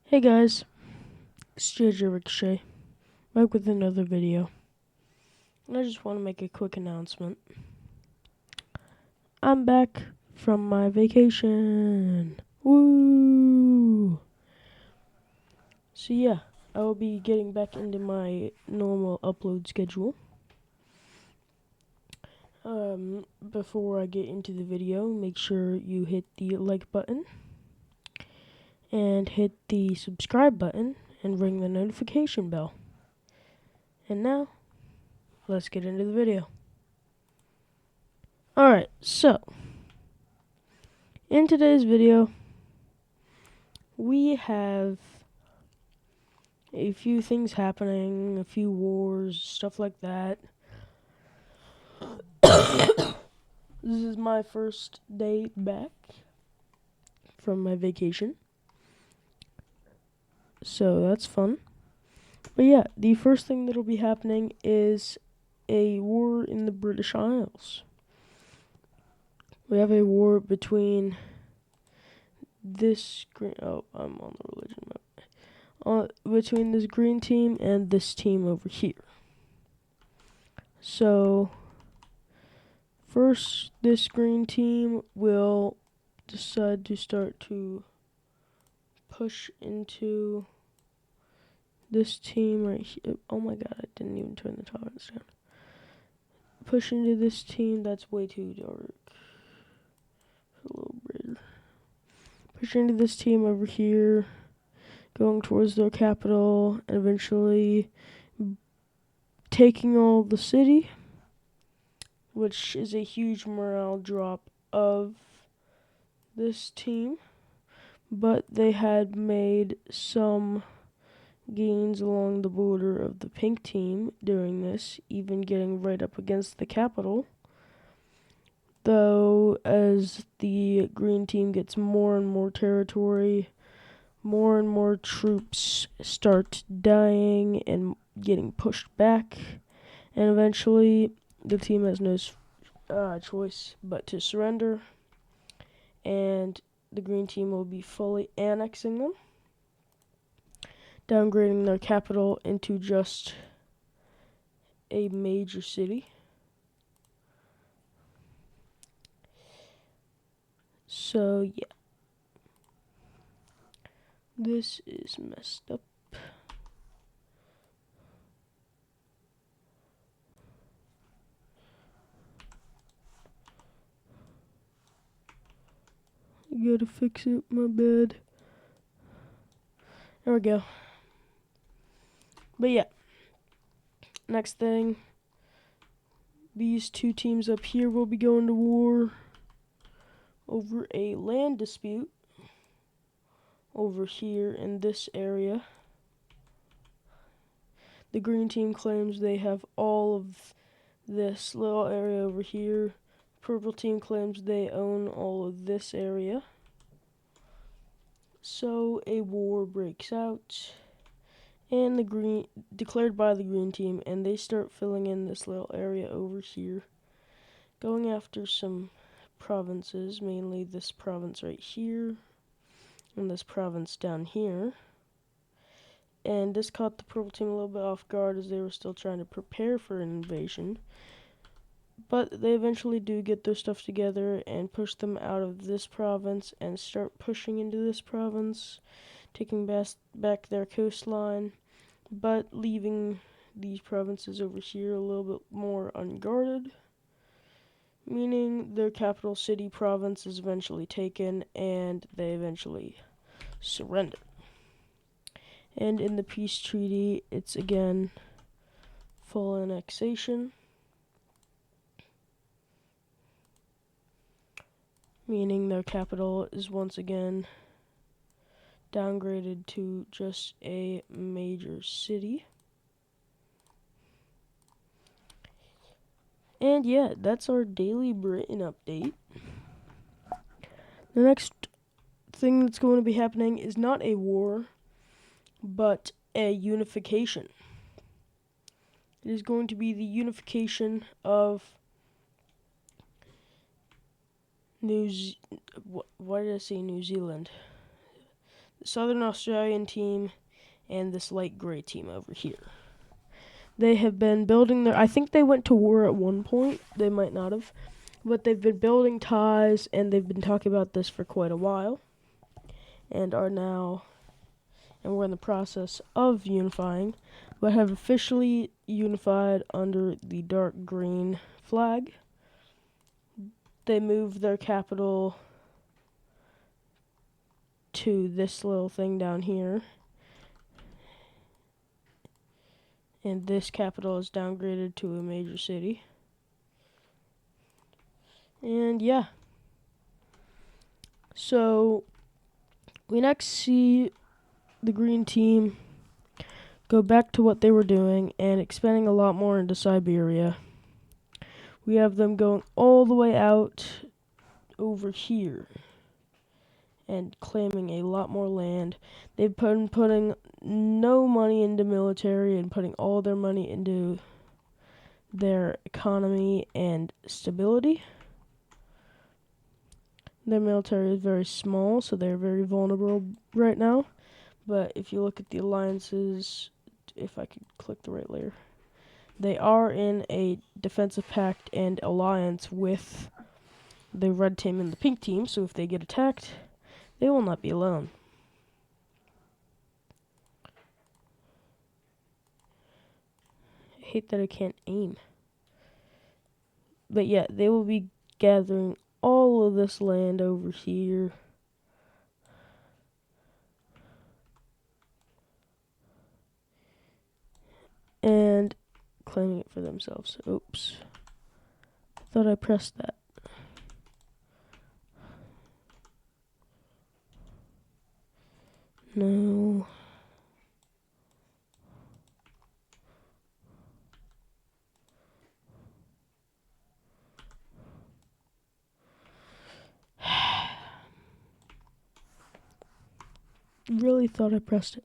Hey guys, it's JJricochet, back with another video. And I just want to make a quick announcement. I'm back from my vacation. Woo! So yeah, I will be getting back into my normal upload schedule. Before I get into the video, make sure you hit the like button and hit the subscribe button and ring the notification bell. And now, let's get into the video. Alright, so in today's video, we have a few things happening, a few wars, stuff like that. This is my first day back from my vacation, so that's fun. But yeah, the first thing that'll be happening is a war in the British Isles. We have a war between this green... Oh, I'm on the religion map. Between this green team and this team over here. So, first, this green team will decide to start to push into this team right here. Oh my god, I didn't even turn the tolerance down. Push into this team, that's way too dark. A little brighter. Push into this team over here, going towards their capital, and eventually taking all the city, which is a huge morale drop of this team. But they had made some gains along the border of the pink team during this, even getting right up against the capital. Though, as the green team gets more and more territory, more and more troops start dying and getting pushed back, and eventually the team has no choice but to surrender, and the green team will be fully annexing them, downgrading their capital into just a major city. So yeah, this is messed up. I gotta fix it, my bad. There we go. But yeah, next thing, these two teams up here will be going to war over a land dispute over here in this area. The green team claims they have all of this little area over here. Purple team claims they own all of this area. So a war breaks out, and declared by the green team, and they start filling in this little area over here, going after some provinces, mainly this province right here and this province down here. And this caught the purple team a little bit off guard as they were still trying to prepare for an invasion. But they eventually do get their stuff together and push them out of this province and start pushing into this province, taking back their coastline, but leaving these provinces over here a little bit more unguarded, meaning their capital city province is eventually taken and they eventually surrender. And in the peace treaty, it's again full annexation, meaning their capital is once again downgraded to just a major city. And yeah, that's our daily Britain update. The next thing that's going to be happening is not a war, but a unification. It is going to be the unification of why did I say New Zealand? Southern Australian team and this light gray team over here. They have been building their... I think they went to war at one point. They might not have. But they've been building ties, and they've been talking about this for quite a while. And are now... And we're in the process of unifying, but have officially unified under the dark green flag. They moved their capital to this little thing down here. And this capital is downgraded to a major city. And yeah. So we next see the green team go back to what they were doing and expanding a lot more into Siberia. We have them going all the way out over here and claiming a lot more land. They've been putting no money into military and putting all their money into their economy and stability. Their military is very small, so they're very vulnerable right now. But if you look at the alliances, if I could click the right layer, they are in a defensive pact and alliance with the red team and the pink team, so if they get attacked, they will not be alone. I hate that I can't aim. But yeah, they will be gathering all of this land over here. And claiming it for themselves. Oops. Thought I pressed that. No. Really thought I pressed it.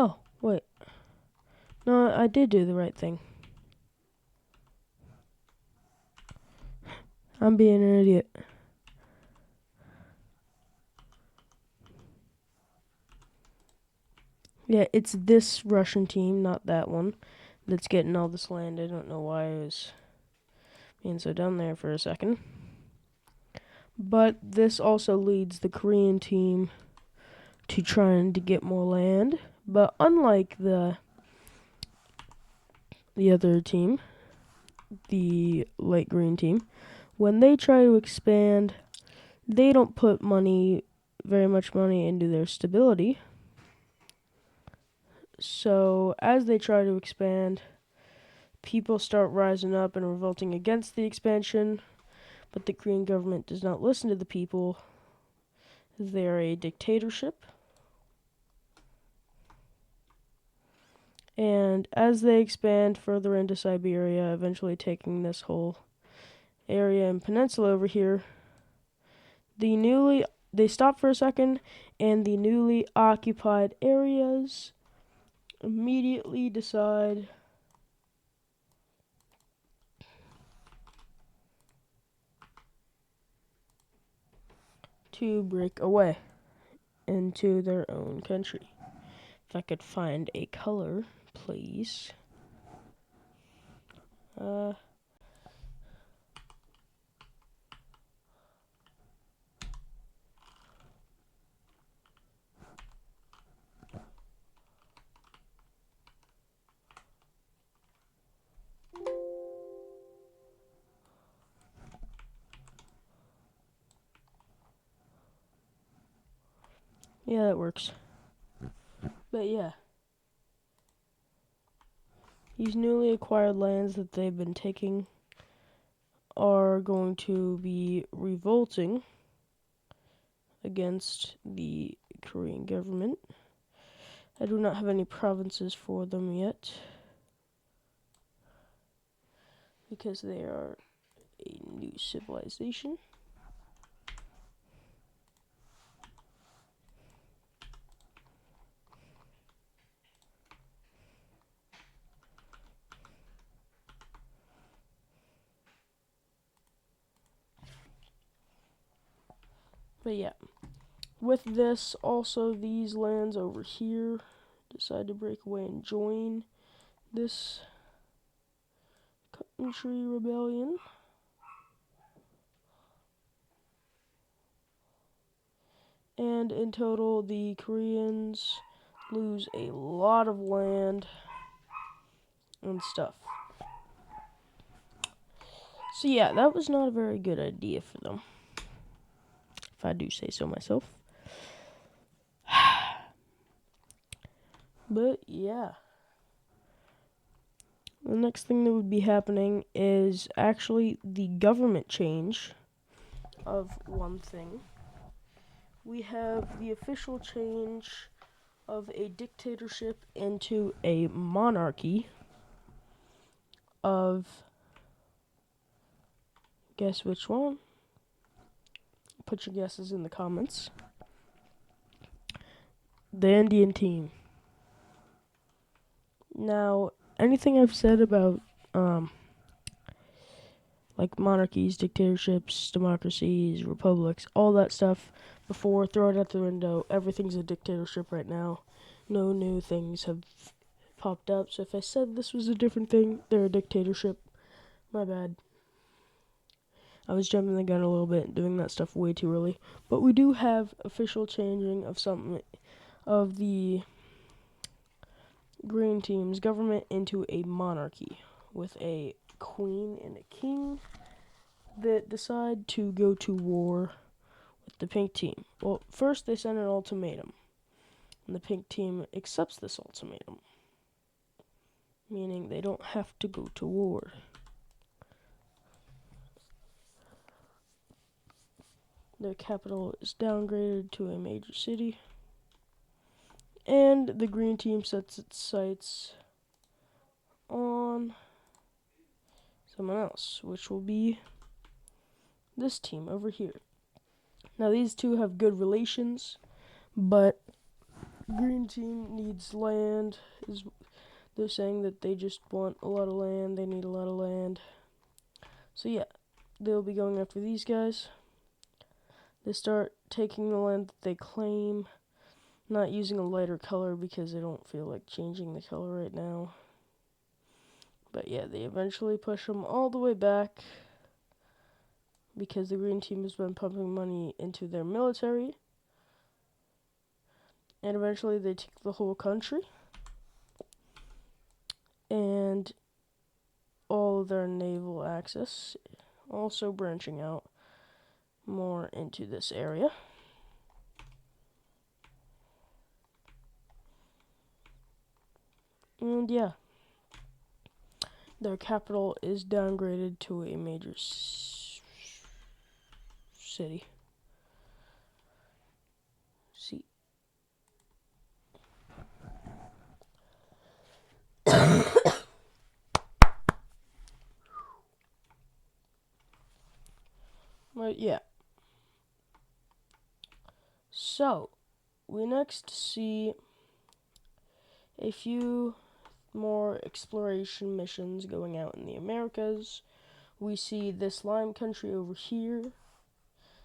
Oh, wait. No, I did do the right thing. I'm being an idiot. Yeah, it's this Russian team, not that one, that's getting all this land. I don't know why I was being so dumb there for a second. But this also leads the Korean team to trying to get more land. But unlike the other team, the light green team, when they try to expand, they don't put very much money into their stability. So as they try to expand, people start rising up and revolting against the expansion, but the Korean government does not listen to the people. They're a dictatorship. And as they expand further into Siberia, eventually taking this whole area and peninsula over here, they stop for a second, and the newly occupied areas immediately decide to break away into their own country. If I could find a color, please. Yeah, that works. But yeah. These newly acquired lands that they've been taking are going to be revolting against the Korean government. I do not have any provinces for them yet, because they are a new civilization. But yeah, with this, also these lands over here decide to break away and join this country rebellion. And in total, the Koreans lose a lot of land and stuff. So yeah, that was not a very good idea for them, if I do say so myself. But yeah. The next thing that would be happening is actually the government change of one thing. We have the official change of a dictatorship into a monarchy of, guess which one? Put your guesses in the comments. The Indian team. Now, anything I've said about like monarchies, dictatorships, democracies, republics, all that stuff before, throw it out the window. Everything's a dictatorship right now. No new things have popped up. So if I said this was a different thing, they're a dictatorship. My bad. I was jumping the gun a little bit, doing that stuff way too early. But we do have official changing of something of the Green Team's government into a monarchy with a queen and a king that decide to go to war with the Pink Team. Well, first they send an ultimatum, and the Pink Team accepts this ultimatum, meaning they don't have to go to war. Their capital is downgraded to a major city, and the Green Team sets its sights on someone else, which will be this team over here. Now these two have good relations, but Green Team needs land. They're saying that they just want a lot of land, they need a lot of land. So yeah, they'll be going after these guys. They start taking the land that they claim, not using a lighter color because they don't feel like changing the color right now. But yeah, they eventually push them all the way back because the Green Team has been pumping money into their military. And eventually they take the whole country and all of their naval access, also branching out more into this area. And yeah, their capital is downgraded to a major city. See. But yeah. So, we next see a few more exploration missions going out in the Americas. We see this lime country over here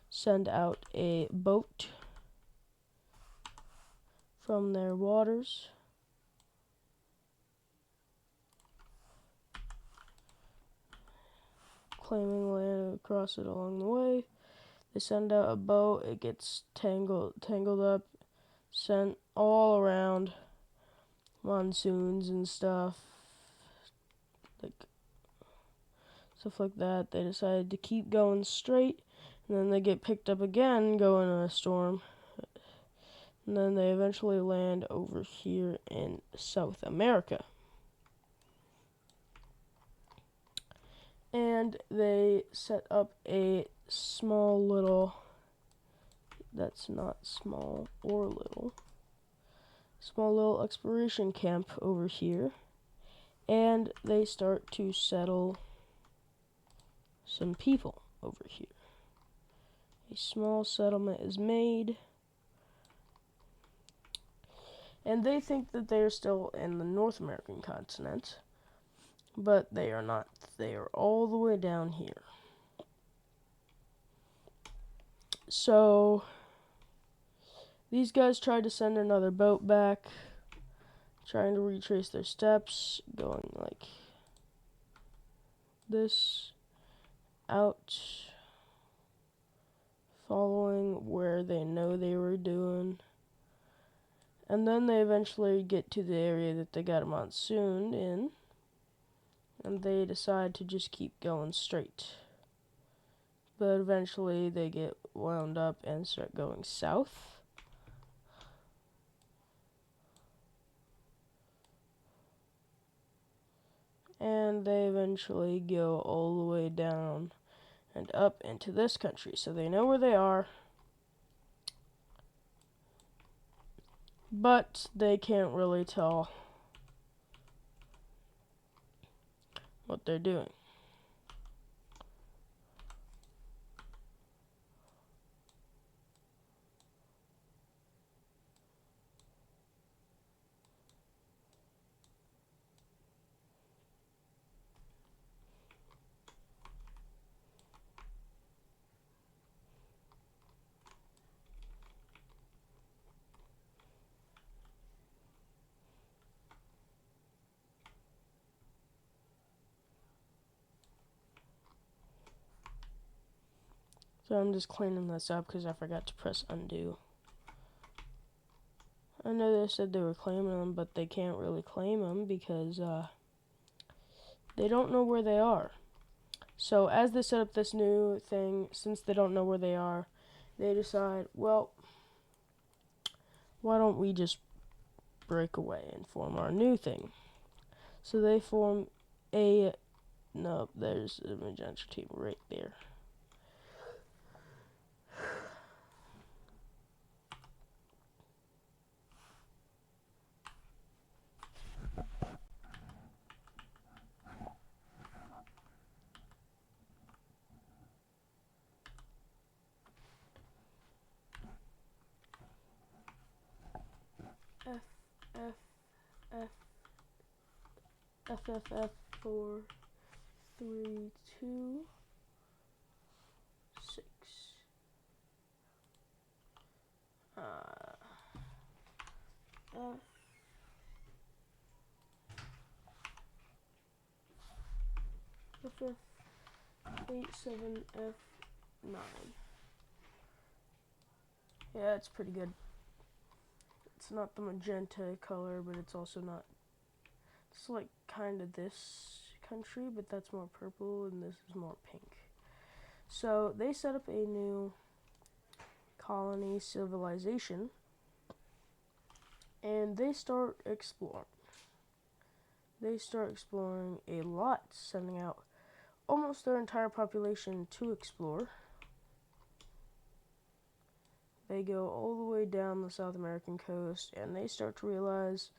send out a boat from their waters. Claiming land across it along the way. They send out a boat, it gets tangled up, sent all around monsoons and stuff like that. They decided to keep going straight, and then they get picked up again going in a storm. And then they eventually land over here in South America. And they set up a small little, that's not small or little, small little exploration camp over here. And they start to settle some people over here. A small settlement is made. And they think that they are still in the North American continent, but they are not. They are all the way down here. So these guys tried to send another boat back, trying to retrace their steps, going like this, out, following where they know they were doing. And then they eventually get to the area that they got a monsoon in, and they decide to just keep going straight. But eventually they get wound up and start going south. And they eventually go all the way down and up into this country. So they know where they are, but they can't really tell what they're doing. So I'm just cleaning this up because I forgot to press undo. I know they said they were claiming them, but they can't really claim them because they don't know where they are. So as they set up this new thing, since they don't know where they are, they decide, well, why don't we just break away and form our new thing? So they form no, there's a magenta team right there. F, F, F, F, F, F, 4, 3, 2, 6. F, F, 8, 7, F, 9. Yeah, it's pretty good. It's not the magenta color, but it's also not. It's like kind of this country, but that's more purple, and this is more pink. So they set up a new colony civilization, and they start exploring. They start exploring a lot, sending out almost their entire population to explore. They go all the way down the South American coast, and they start to realize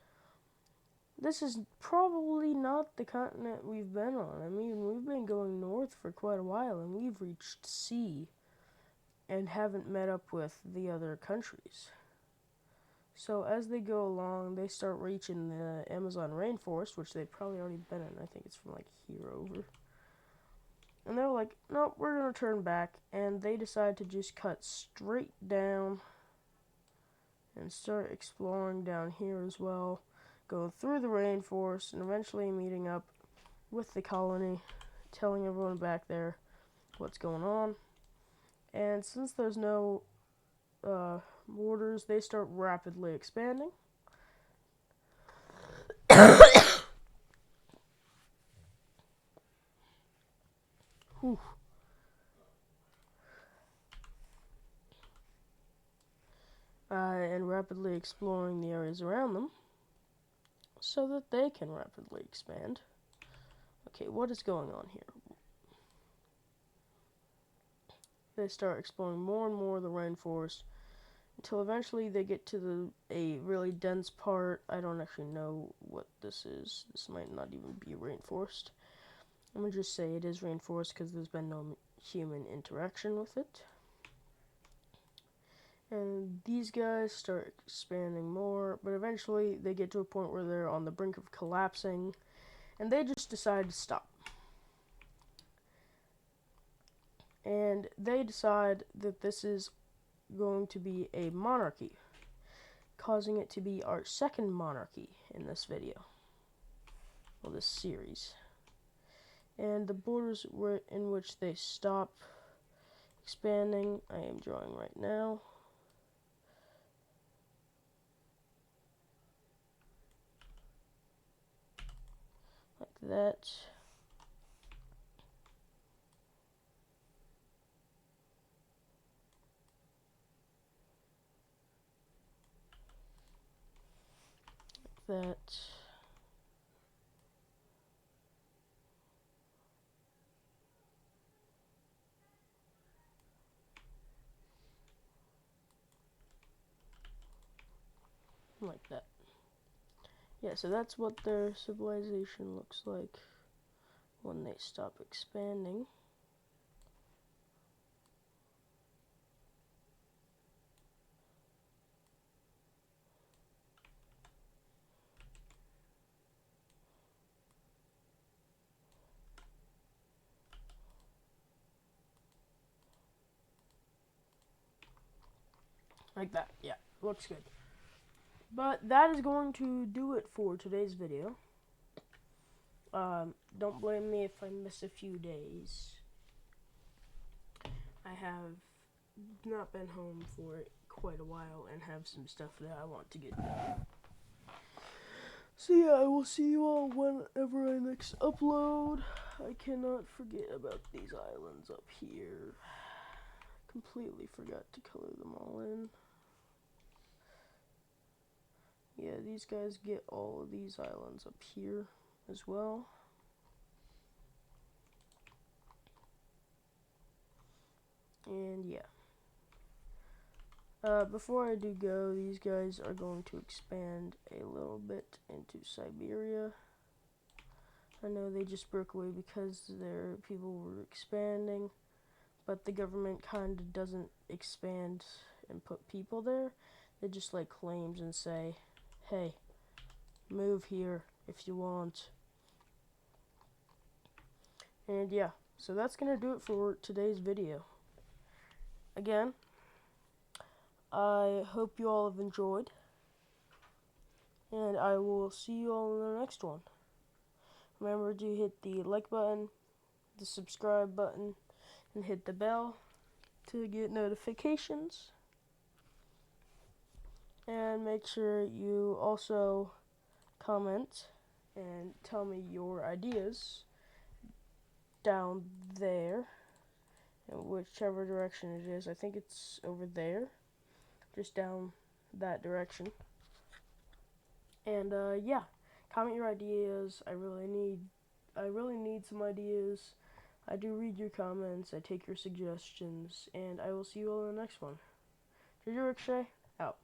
this is probably not the continent we've been on. I mean, we've been going north for quite a while, and we've reached sea and haven't met up with the other countries. So as they go along, they start reaching the Amazon rainforest, which they've probably already been in. I think it's from like here over. And they're like, nope, we're going to turn back. And they decide to just cut straight down and start exploring down here as well, going through the rainforest and eventually meeting up with the colony, telling everyone back there what's going on. And since there's no borders, they start rapidly expanding. Whew. And rapidly exploring the areas around them so that they can rapidly expand. Okay, what is going on here? They start exploring more and more of the rainforest until eventually they get to a really dense part. I don't actually know what this is. This might not even be a rainforest. I'm going to just say it is rainforest because there's been no human interaction with it. And these guys start expanding more, but eventually they get to a point where they're on the brink of collapsing, and they just decide to stop. And they decide that this is going to be a monarchy, causing it to be our second monarchy in this video, well, this series. And the borders in which they stop expanding, I am drawing right now. Like that. That. Like that. Yeah, so that's what their civilization looks like when they stop expanding. Like that. Yeah, looks good. But that is going to do it for today's video. Don't blame me if I miss a few days. I have not been home for quite a while and have some stuff that I want to get done. So yeah, I will see you all whenever I next upload. I cannot forget about these islands up here. Completely forgot to color them all in. Yeah, these guys get all of these islands up here as well. And yeah. Before I do go, these guys are going to expand a little bit into Siberia. I know they just broke away because their people were expanding, but the government kind of doesn't expand and put people there. They just like claims and say, hey, move here if you want. And yeah, so that's gonna do it for today's video. Again, I hope you all have enjoyed, and I will see you all in the next one. Remember to hit the like button, the subscribe button, and hit the bell to get notifications. And make sure you also comment and tell me your ideas down there, in whichever direction it is. I think it's over there, just down that direction. And yeah, comment your ideas. I really need some ideas. I do read your comments, I take your suggestions, and I will see you all in the next one. JJricochet, out.